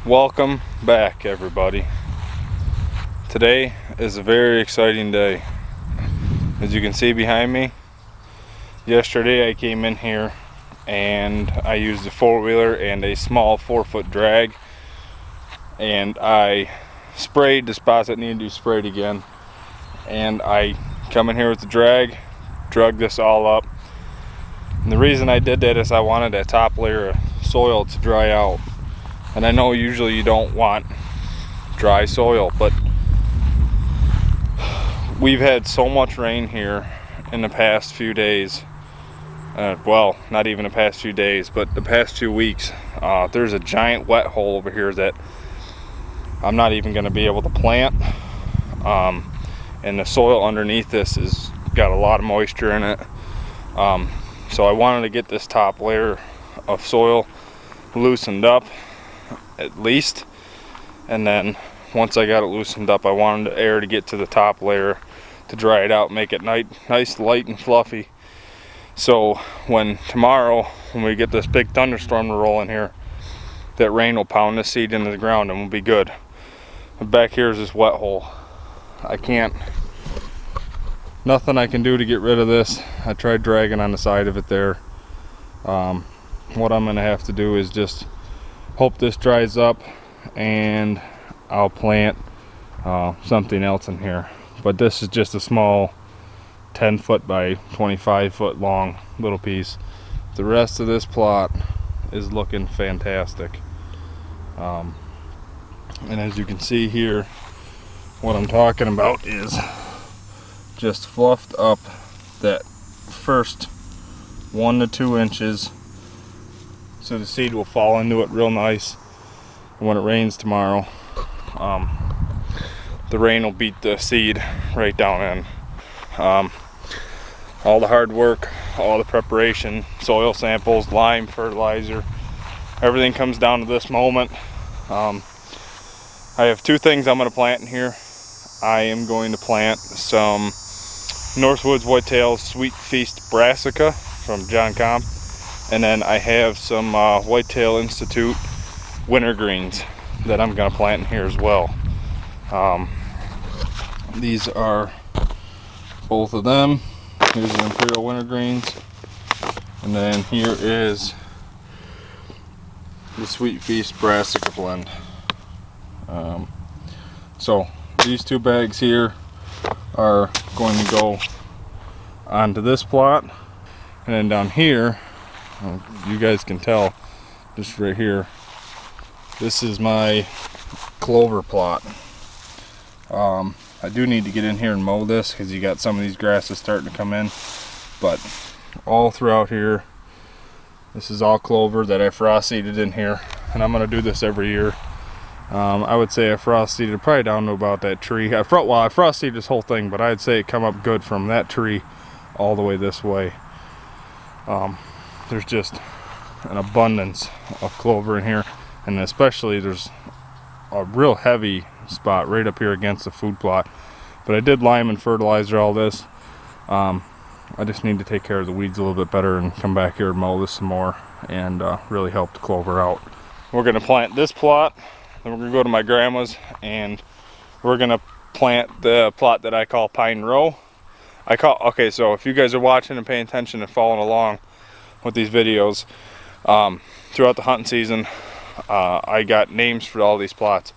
Welcome back, everybody. Today is a very exciting day. As you can see behind me, yesterday I came in here and I used a four-wheeler and a small 4-foot drag, and I sprayed the spots that needed to be sprayed again. And I come in here with the drag, drug this all up. And the reason I did that is I wanted that top layer of soil to dry out. And I know usually you don't want dry soil, but we've had so much rain here in the past few days. Well, not even the past few days, but the past 2 weeks. There's a giant wet hole over here that I'm not even going to be able to plant. And the soil underneath this has got a lot of moisture in it. So I wanted to get this top layer of soil loosened up at least, and then once I got it loosened up, I wanted the air to get to the top layer to dry it out, make it nice, light and fluffy. So tomorrow when we get this big thunderstorm to roll in here, that rain will pound this seed into the ground and we'll be good. But back here is this wet hole. Nothing I can do to get rid of this. I tried dragging on the side of it there. What I'm gonna have to do is just hope this dries up and I'll plant something else in here. But this is just a small 10-foot by 25-foot long little piece. The rest of this plot is looking fantastic. And as you can see here, what I'm talking about is just fluffed up that first 1 to 2 inches so the seed will fall into it real nice. And when it rains tomorrow, the rain will beat the seed right down in. All the hard work, all the preparation, soil samples, lime, fertilizer, everything comes down to this moment. I have 2 things I'm going to plant in here. I am going to plant some Northwoods Whitetails Sweet Feast Brassica from John Comp, and then I have some Whitetail Institute wintergreens that I'm going to plant in here as well. These are both of them. Here's the Imperial wintergreens, and then here is the Sweet Feast Brassica blend. So these 2 bags here are going to go onto this plot, and then down here, you guys can tell just right here, this is my clover plot. I do need to get in here and mow this because you got some of these grasses starting to come in, but all throughout here, this is all clover that I frost seeded in here, and I'm going to do this every year. I would say I frost seeded probably down to about that tree. I frost seeded this whole thing, but I'd say it come up good from that tree all the way this way. There's just an abundance of clover in here, and especially there's a real heavy spot right up here against the food plot. But I did lime and fertilizer all this. I just need to take care of the weeds a little bit better and come back here and mow this some more and really help the clover out. We're going to plant this plot, then we're going to go to my grandma's, and we're going to plant the plot that I call Pine Row. Okay, so if you guys are watching and paying attention and following along with these videos, throughout the hunting season, I got names for all these plots.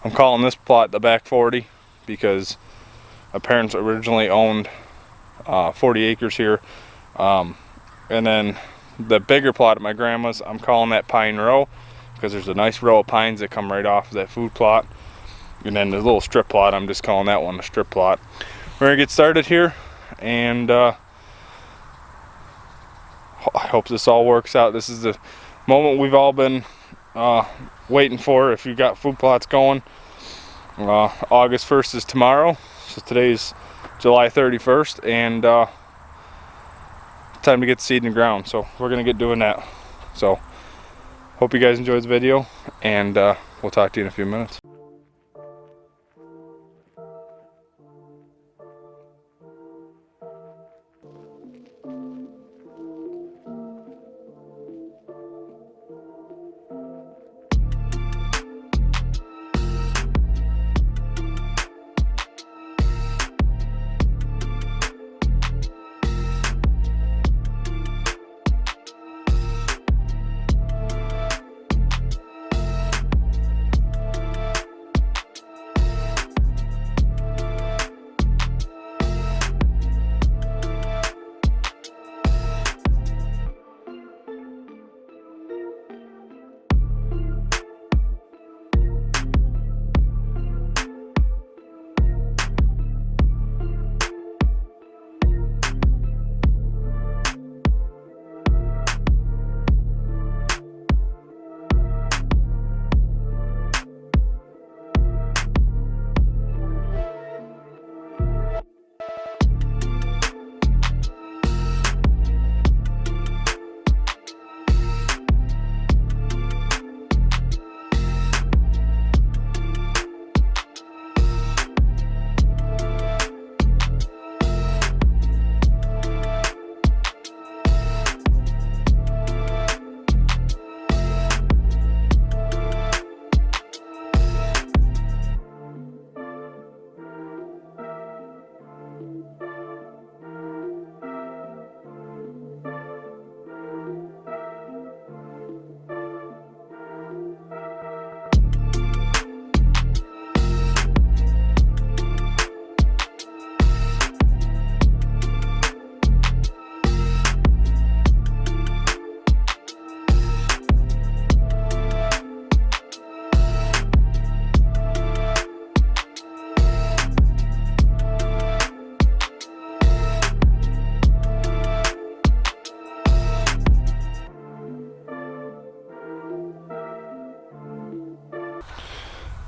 I'm calling this plot the Back 40 because my parents originally owned 40 acres here. And then the bigger plot at my grandma's, I'm calling that Pine Row because there's a nice row of pines that come right off of that food plot. And then the little strip plot, I'm just calling that one the strip plot. We're gonna get started here, and I hope this all works out. This is the moment we've all been waiting for. If you've got food plots going, August 1st is tomorrow, so today's July 31st, and time to get the seed in the ground, so we're gonna get doing that. So hope you guys enjoyed the video, and we'll talk to you in a few minutes.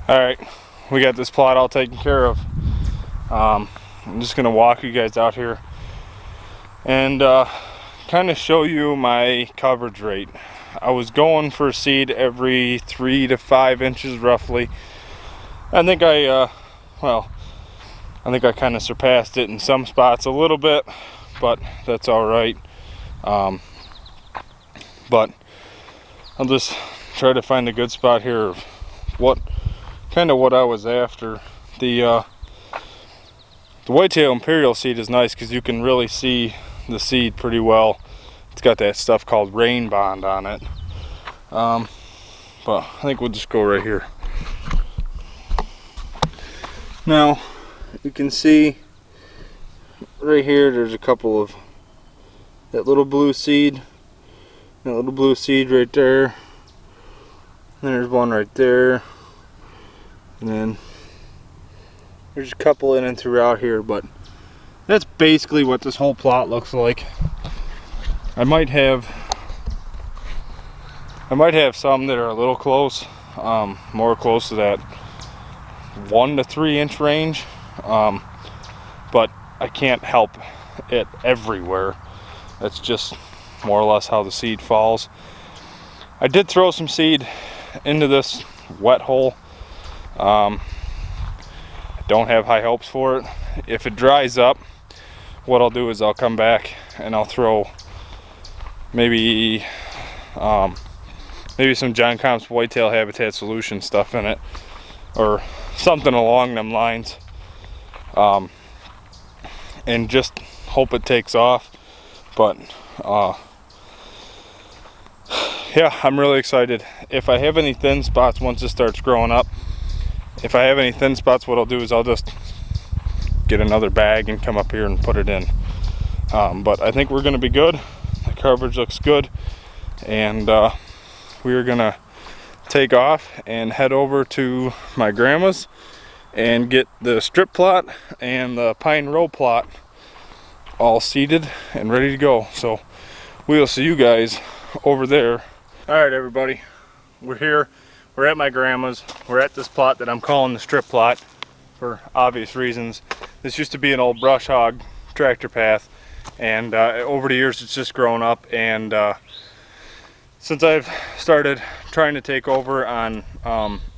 Alright, we got this plot all taken care of. I'm just going to walk you guys out here and kind of show you my coverage rate. I was going for seed every 3 to 5 inches roughly. I think I kind of surpassed it in some spots a little bit, but that's alright. But I'll just try to find a good spot here of what I was after. The whitetail imperial seed is nice because you can really see the seed pretty well. It's got that stuff called rain bond on it. But I think we'll just go right here. Now you can see right here there's a couple of that little blue seed right there, and there's one right there, and then there's a couple in and throughout here, but that's basically what this whole plot looks like. I might have some that are a little close, more close to that 1 to 3 inch range, but I can't help it everywhere. That's just more or less how the seed falls. I did throw some seed into this wet hole. I don't have high hopes for it. If it dries up, what I'll do is I'll come back and I'll throw maybe some John Comp's whitetail habitat solution stuff in it, or something along them lines, and just hope it takes off. But yeah, I'm really excited. If I have any thin spots once it starts growing up, what I'll do is I'll just get another bag and come up here and put it in. But I think we're going to be good. The coverage looks good, and we are going to take off and head over to my grandma's and get the strip plot and the pine row plot all seeded and ready to go. So we'll see you guys over there. Alright everybody, we're here. We're at my grandma's. We're at this plot that I'm calling the strip plot for obvious reasons. This used to be an old brush hog tractor path, and over the years it's just grown up, and since I've started trying to take over on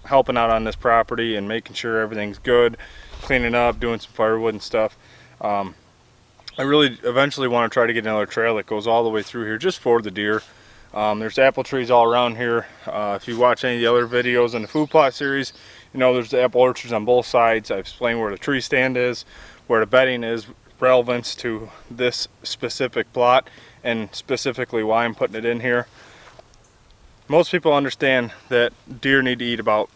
helping out on this property and making sure everything's good, cleaning up, doing some firewood and stuff, I really eventually want to try to get another trail that goes all the way through here just for the deer. There's apple trees all around here. If you watch any of the other videos in the food plot series, you know there's apple orchards on both sides. I've explained where the tree stand is, where the bedding is, relevance to this specific plot, and specifically why I'm putting it in here. Most people understand that deer need to eat about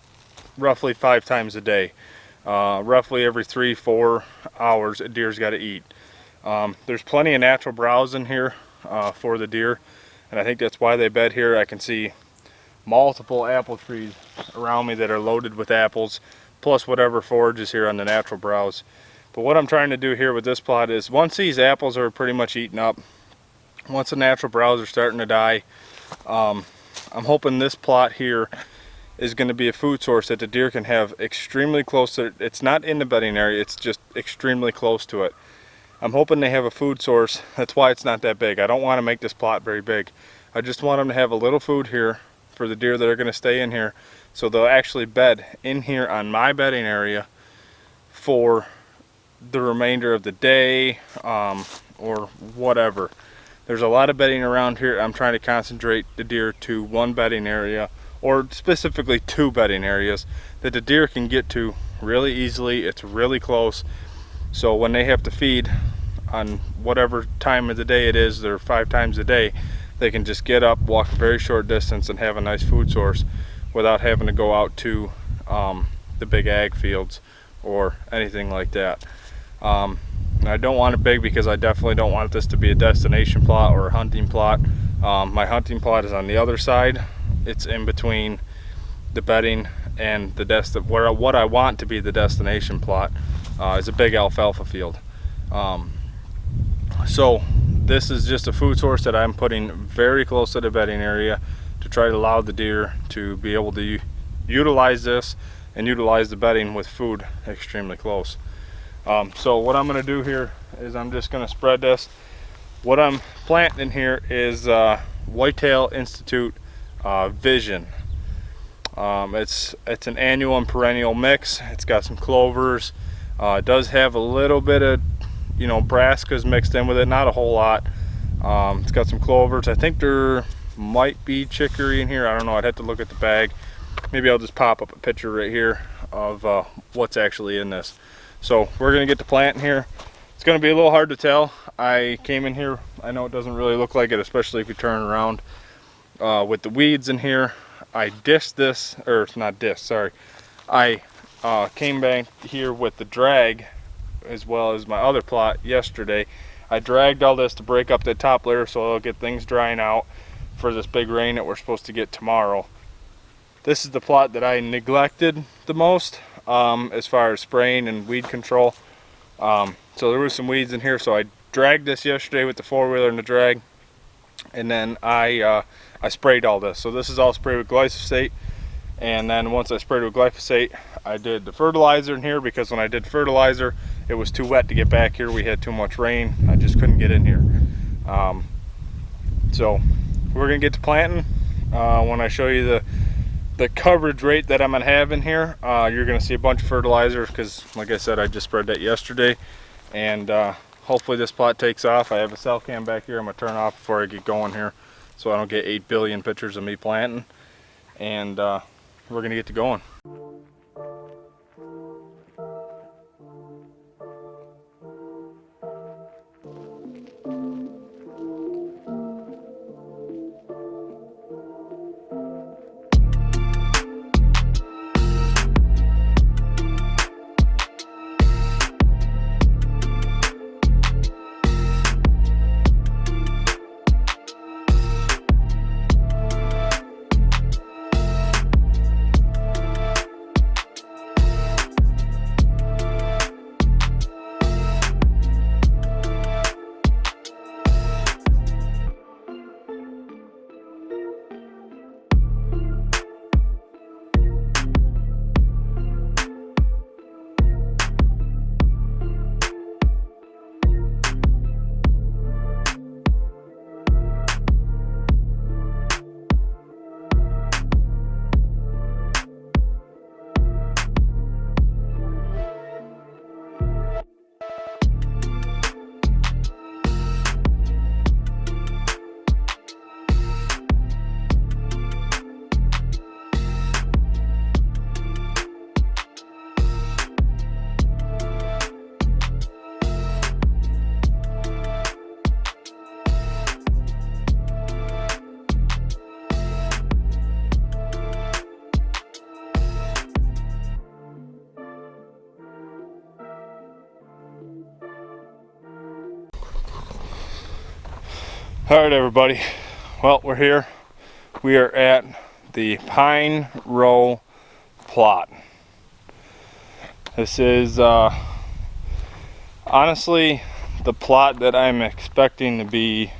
roughly 5 times a day. Roughly every 3-4 hours a deer's got to eat. There's plenty of natural browse in here for the deer, and I think that's why they bed here. I can see multiple apple trees around me that are loaded with apples, plus whatever forage is here on the natural browse. But what I'm trying to do here with this plot is, once these apples are pretty much eaten up, once the natural browse are starting to die, I'm hoping this plot here is going to be a food source that the deer can have extremely close to. It's not in the bedding area, it's just extremely close to it. I'm hoping they have a food source. That's why it's not that big. I don't want to make this plot very big. I just want them to have a little food here for the deer that are going to stay in here, so they'll actually bed in here on my bedding area for the remainder of the day, or whatever. There's a lot of bedding around here. I'm trying to concentrate the deer to one bedding area, or specifically 2 bedding areas that the deer can get to really easily. It's really close. So when they have to feed on whatever time of the day it is, they're 5 times a day, they can just get up, walk a very short distance, and have a nice food source without having to go out to the big ag fields or anything like that. And I don't want it big because I definitely don't want this to be a destination plot or a hunting plot. My hunting plot is on the other side. It's in between the bedding and the what I want to be the destination plot is a big alfalfa field. So this is just a food source that I'm putting very close to the bedding area to try to allow the deer to be able to utilize this and utilize the bedding with food extremely close. So what I'm going to do here is I'm just going to spread this. What I'm planting in here is Whitetail Institute Vision. It's an annual and perennial mix. It's got some clovers. It does have a little bit of, you know, brassicas mixed in with it, not a whole lot. It's got some clovers. I think there might be chicory in here. I don't know. I'd have to look at the bag. Maybe I'll just pop up a picture right here of what's actually in this. So we're gonna get to planting here. It's gonna be a little hard to tell. I came in here, I know it doesn't really look like it, especially if you turn around with the weeds in here. I dished this, or not dished, sorry. I came back here with the drag as well as my other plot yesterday. I dragged all this to break up the top layer so it'll get things drying out for this big rain that we're supposed to get tomorrow. This is the plot that I neglected the most as far as spraying and weed control. So there was some weeds in here, so I dragged this yesterday with the four-wheeler and the drag, and then I sprayed all this. So this is all sprayed with glyphosate, and then once I sprayed with glyphosate, I did the fertilizer in here, because when I did fertilizer it was too wet to get back here. We had too much rain. I just couldn't get in here. So we're gonna get to planting. When I show you the coverage rate that I'm gonna have in here, you're gonna see a bunch of fertilizer, because like I said, I just spread that yesterday, and hopefully this plot takes off. I have a cell cam back here I'm gonna turn off before I get going here, so I don't get 8 billion pictures of me planting, and we're gonna get to going. Alright everybody, well, we're here. We are at the Pine Row plot. This is honestly the plot that I'm expecting to be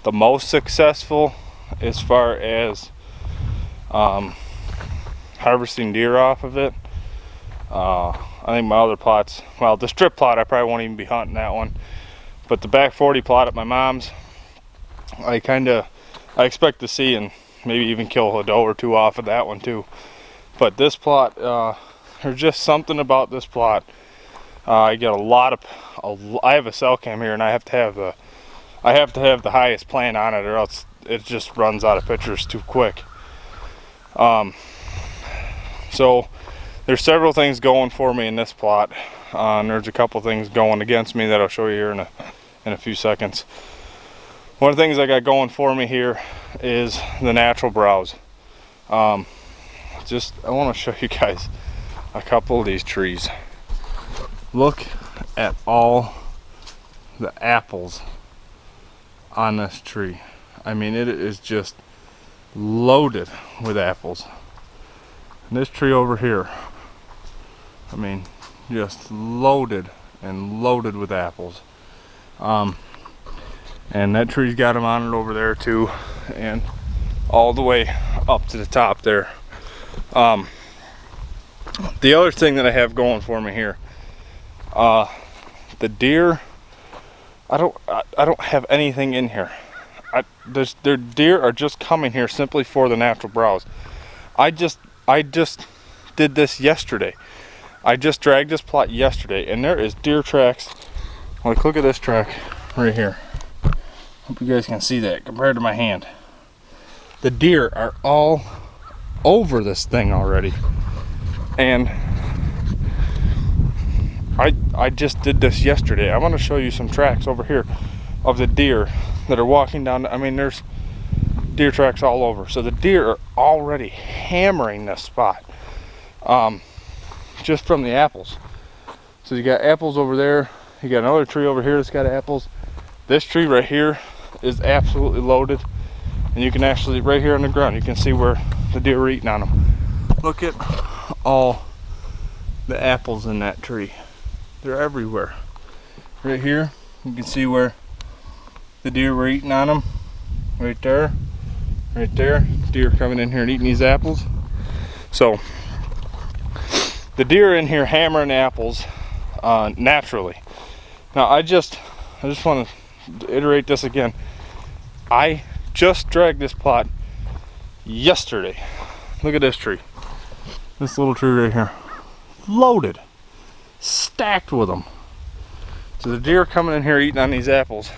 the most successful as far as harvesting deer off of it. I think my other plots, well, the strip plot, I probably won't even be hunting that one. But the back 40 plot at my mom's, I expect to see and maybe even kill a doe or two off of that one too. But this plot, there's just something about this plot. I get a lot of, I have a cell cam here, and I have to have the highest plan on it, or else it just runs out of pictures too quick. So there's several things going for me in this plot. And there's a couple things going against me that I'll show you here in a few seconds. One of the things I got going for me here is the natural browse. I want to show you guys a couple of these trees. Look at all the apples on this tree. I mean, it is just loaded with apples. And this tree over here, I mean, just loaded and loaded with apples. And that tree's got them on it over there too, and all the way up to the top there. The other thing that I have going for me here, the deer, I don't have anything in here. Their deer are just coming here simply for the natural browse. I just did this yesterday. I just dragged this plot yesterday, and there is deer tracks. Like, look at this track right here. Hope you guys can see that compared to my hand. The deer are all over this thing already. And I just did this yesterday. I want to show you some tracks over here of the deer that are walking down. I mean, there's deer tracks all over. So the deer are already hammering this spot, just from the apples. So you got apples over there. You got another tree over here that's got apples. This tree right here is absolutely loaded. And you can actually, right here on the ground, you can see where the deer are eating on them. Look at all the apples in that tree. They're everywhere. Right here, you can see where the deer were eating on them. Right there, right there. Deer coming in here and eating these apples. So the deer in here hammering apples naturally. Now I just want to iterate this again. I just dragged this plot yesterday. Look at this tree. This little tree right here. Loaded. Stacked with them. So the deer coming in here eating on these apples.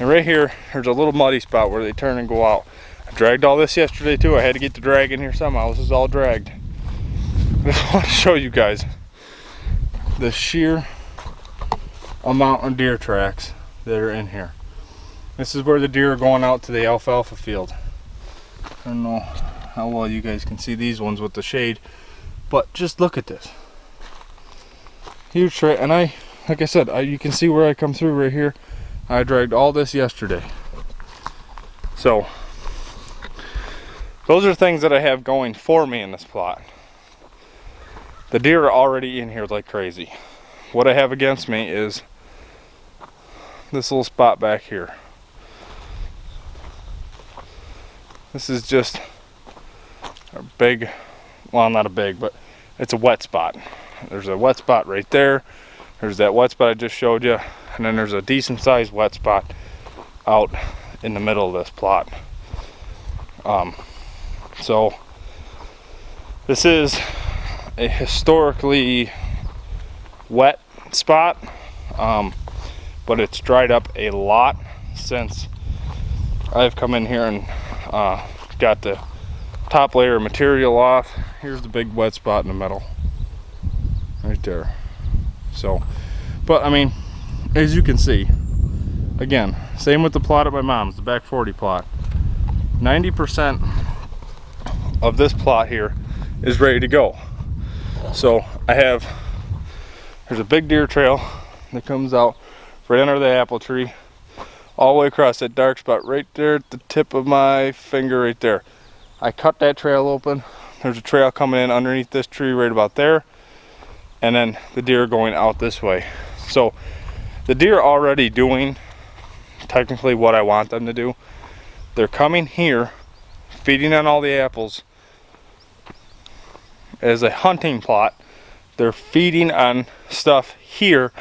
And right here, there's a little muddy spot where they turn and go out. I dragged all this yesterday too. I had to get the drag in here somehow. This is all dragged. I just want to show you guys the sheer amount of deer tracks that are in here. This is where the deer are going out to the alfalfa field. I don't know how well you guys can see these ones with the shade, but just look at this. Huge track, and like I said, you can see where I come through right here. I dragged all this yesterday. So those are things that I have going for me in this plot. The deer are already in here like crazy. What I have against me is this little spot back here. This is just a big, well, not a big, but it's a wet spot. There's a wet spot right there. There's that wet spot I just showed you. And then there's a decent sized wet spot out in the middle of this plot. So this is a historically wet spot, but it's dried up a lot since I've come in here and got the top layer of material off. Here's the big wet spot in the middle right there. So, but I mean, as you can see, again, same with the plot at my mom's, the back 40 plot. 90% of this plot here is ready to go. So there's a big deer trail that comes out right under the apple tree, all the way across that dark spot right there at the tip of my finger right there. I cut that trail open. There's a trail coming in underneath this tree right about there, and then the deer are going out this way. So the deer are already doing technically what I want them to do. They're coming here, feeding on all the apples as a hunting plot. They're feeding on stuff here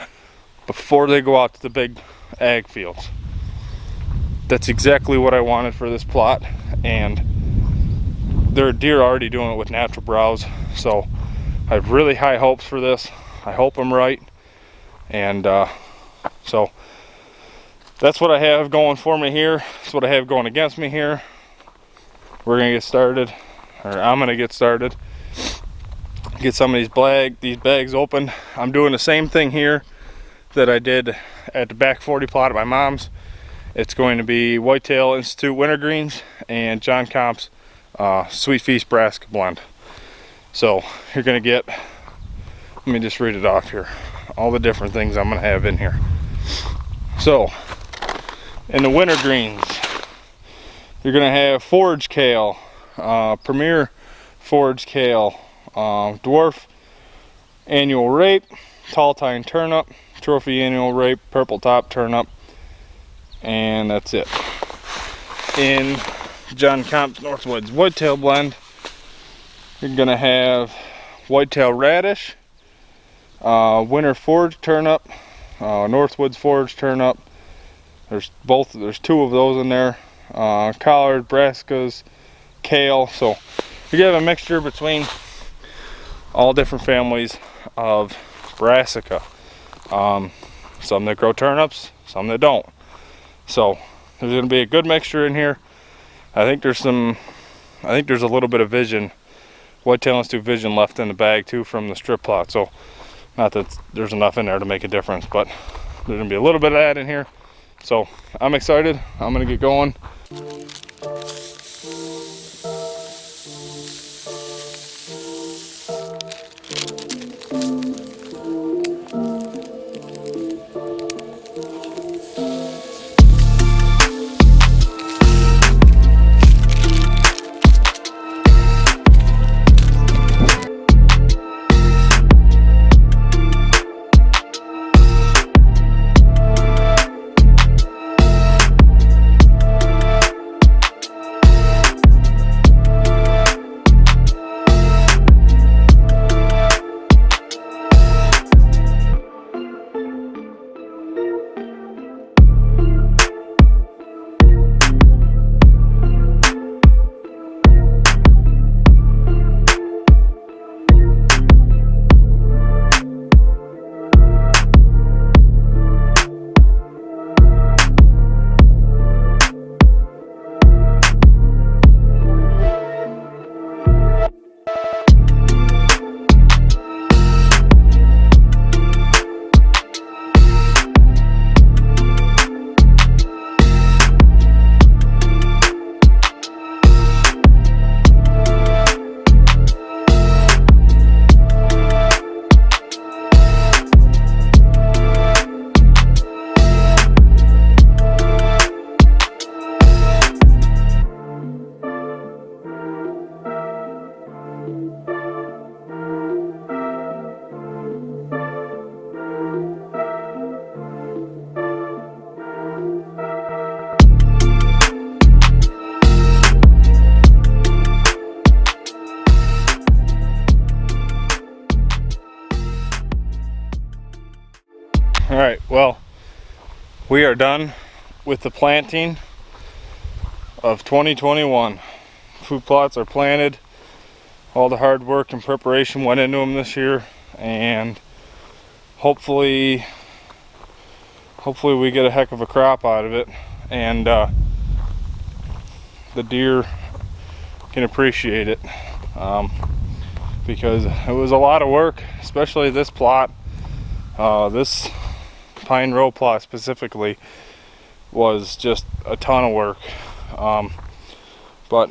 before they go out to the big ag fields. That's exactly what I wanted for this plot, and there are deer already doing it with natural browse. So I have really high hopes for this. I hope I'm right. And so that's what I have going for me here. That's what I have going against me here. We're gonna get started, or I'm gonna get started. Get some of these bags open. I'm doing the same thing here that I did at the back 40 plot at my mom's. It's going to be Whitetail Institute Wintergreens and John Comp's Sweet Feast Brassica blend. So you're gonna get, let me just read it off here, all the different things I'm gonna have in here. So in the wintergreens, you're gonna have forage kale, premier forage kale, dwarf annual rape, tall tine turnip, trophy annual rape, purple top turnip, and that's it. In John Comp's Northwoods Whitetail blend, you're gonna have whitetail radish, winter forage turnip, Northwoods forage turnip. There's two of those in there. Collard, brassicas, kale. So we have a mixture between all different families of brassica. Some that grow turnips, some that don't. So there's going to be a good mixture in here. I think there's a little bit of vision, whitetail Institute vision left in the bag too from the strip plot. So not that there's enough in there to make a difference, but there's going to be a little bit of that in here. So I'm excited. I'm going to get going. Alright, well, we are done with the planting of 2021. Food plots are planted. All the hard work and preparation went into them this year, and hopefully we get a heck of a crop out of it, and the deer can appreciate it, because it was a lot of work, especially this plot. This pine row plot specifically was just a ton of work, but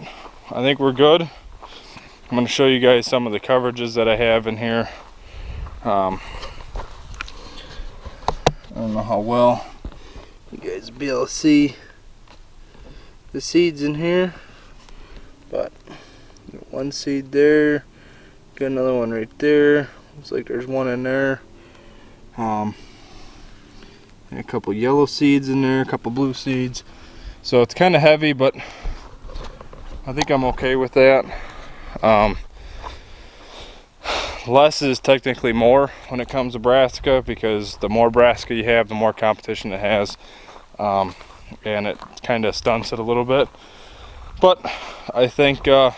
I think we're good. I'm going to show you guys some of the coverages that I have in here. I don't know how well you guys will be able to see the seeds in here, but got one seed there, got another one right there, looks like there's one in there. A couple yellow seeds in there, a couple blue seeds. So it's kind of heavy, but I think I'm okay with that. Less is technically more when it comes to brassica, because the more brassica you have, the more competition it has, and it kind of stunts it a little bit. But I think we're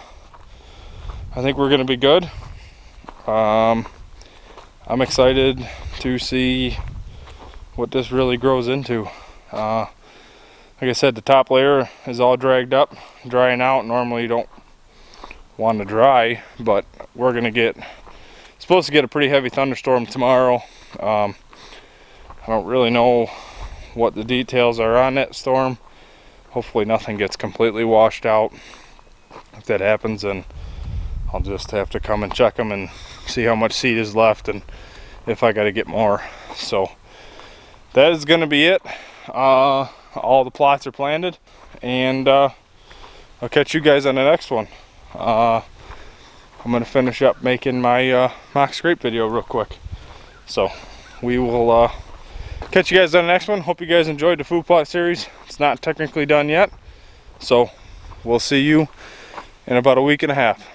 going to be good. I'm excited to see what this really grows into. Like I said, the top layer is all dragged up, drying out. Normally you don't want to dry, but we're supposed to get a pretty heavy thunderstorm tomorrow. I don't really know what the details are on that storm. Hopefully nothing gets completely washed out. If that happens, then I'll just have to come and check them and see how much seed is left and if I got to get more. So that is going to be it. All the plots are planted, and I'll catch you guys on the next one. I'm going to finish up making my mock scrape video real quick. So we will catch you guys on the next one. Hope you guys enjoyed the food plot series. It's not technically done yet, so we'll see you in about a week and a half.